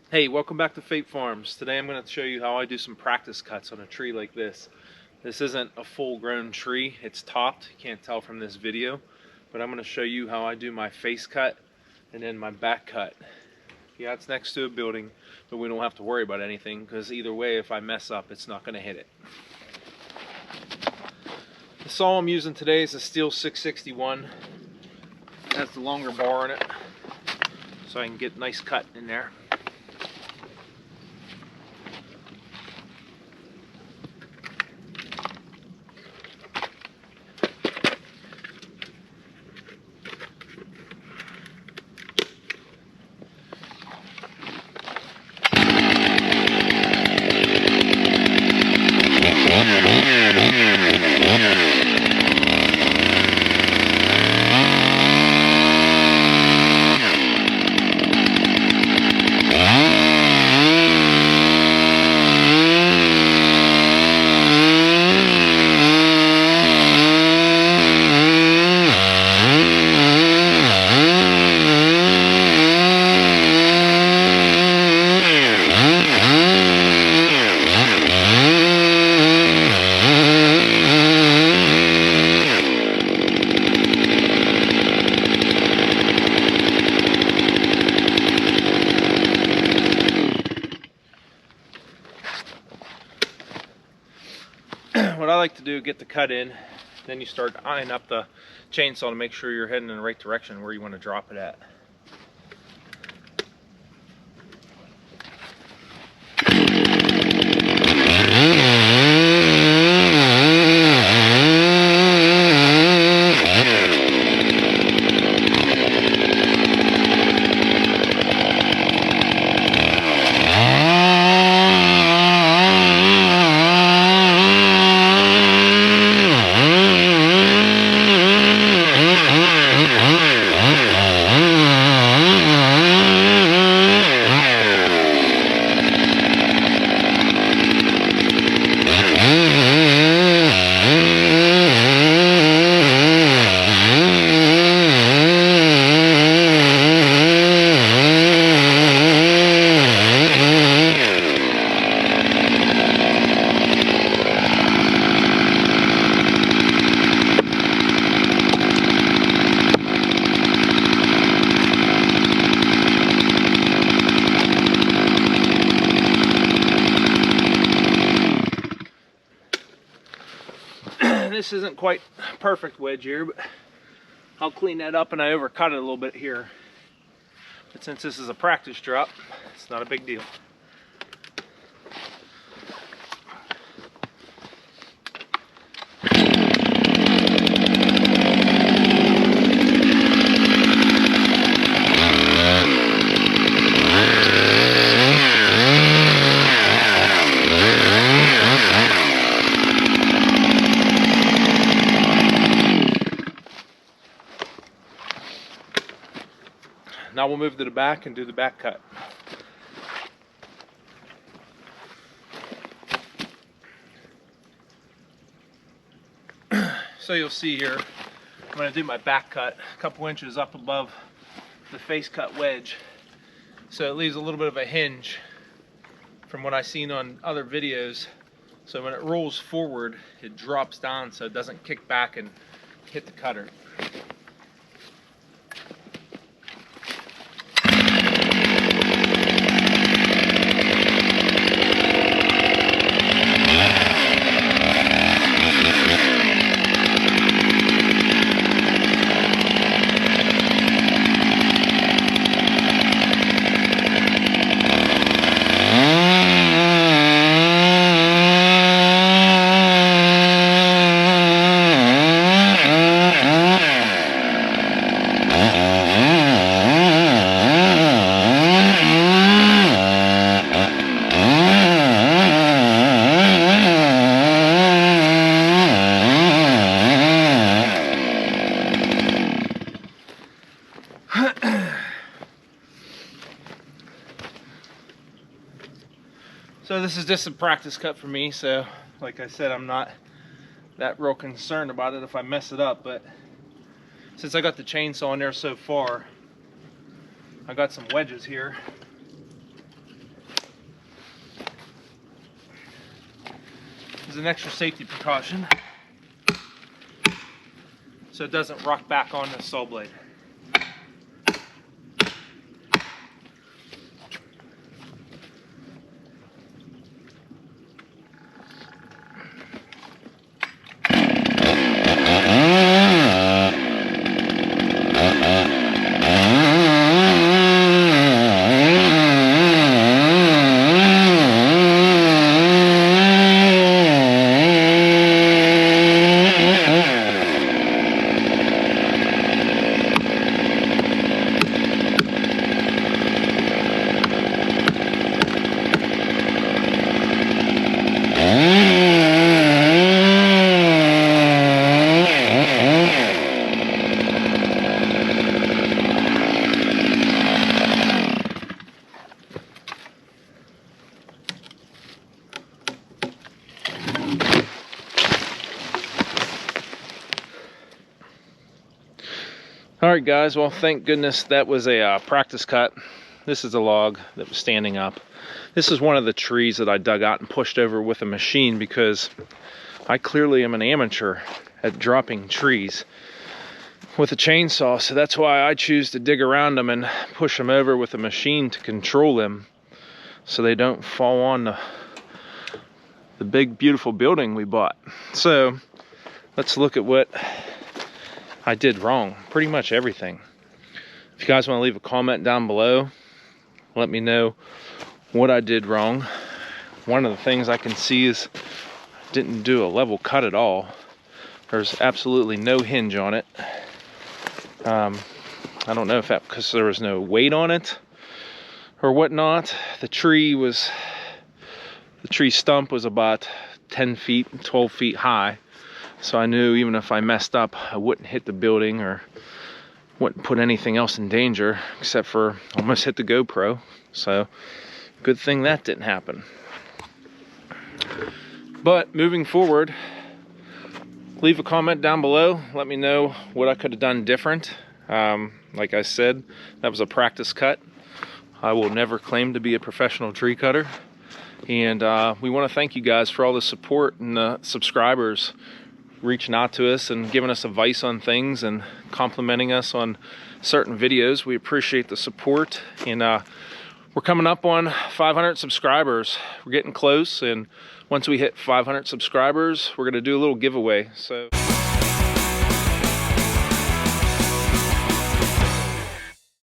Hey, welcome back to Fate Farms. Today I'm going to show you how I do some practice cuts on a tree like this. This isn't a full-grown tree, it's topped, you can't tell from this video, but I'm going to show you how I do my face cut and then my back cut. Yeah, it's next to a building, but we don't have to worry about anything because either way, if I mess up, it's not going to hit it. The saw I'm using today is a Stihl 661. It has the longer bar in it, so I can get a nice cut in there. What I like to do, get the cut in, then you start eyeing up the chainsaw to make sure you're heading in the right direction where you want to drop it at. This isn't quite perfect wedge here, but I'll clean that up, and I overcut it a little bit here. But since this is a practice drop, it's not a big deal. Now we'll move to the back and do the back cut. So you'll see here, I'm going to do my back cut a couple inches up above the face cut wedge. So it leaves a little bit of a hinge from what I've seen on other videos. So when it rolls forward, it drops down so it doesn't kick back and hit the cutter. So this is just a practice cut for me, so like I said, I'm not that real concerned about it if I mess it up, but since I got the chainsaw in there so far, I got some wedges here as an extra safety precaution so it doesn't rock back on the saw blade. Alright guys, well thank goodness that was a practice cut. This is a log that was standing up. This is one of the trees that I dug out and pushed over with a machine because I clearly am an amateur at dropping trees with a chainsaw, so that's why I choose to dig around them and push them over with a machine to control them so they don't fall on the big beautiful building we bought. So let's look at what I did wrong. Pretty much everything. If you guys want to leave a comment down below, let me know what I did wrong. One of the things I can see is I didn't do a level cut at all. There's absolutely no hinge on it. I don't know if that because there was no weight on it or whatnot. The tree stump was about 10 feet, 12 feet high. So I knew even if I messed up, I wouldn't hit the building or wouldn't put anything else in danger, except for almost hit the GoPro. So good thing that didn't happen. But moving forward, leave a comment down below. Let me know what I could have done different. Like I said, that was a practice cut. I will never claim to be a professional tree cutter. And we want to thank you guys for all the support and the subscribers reaching out to us and giving us advice on things and complimenting us on certain videos. We appreciate the support, and we're coming up on 500 subscribers. We're getting close, and once we hit 500 subscribers, we're going to do a little giveaway. So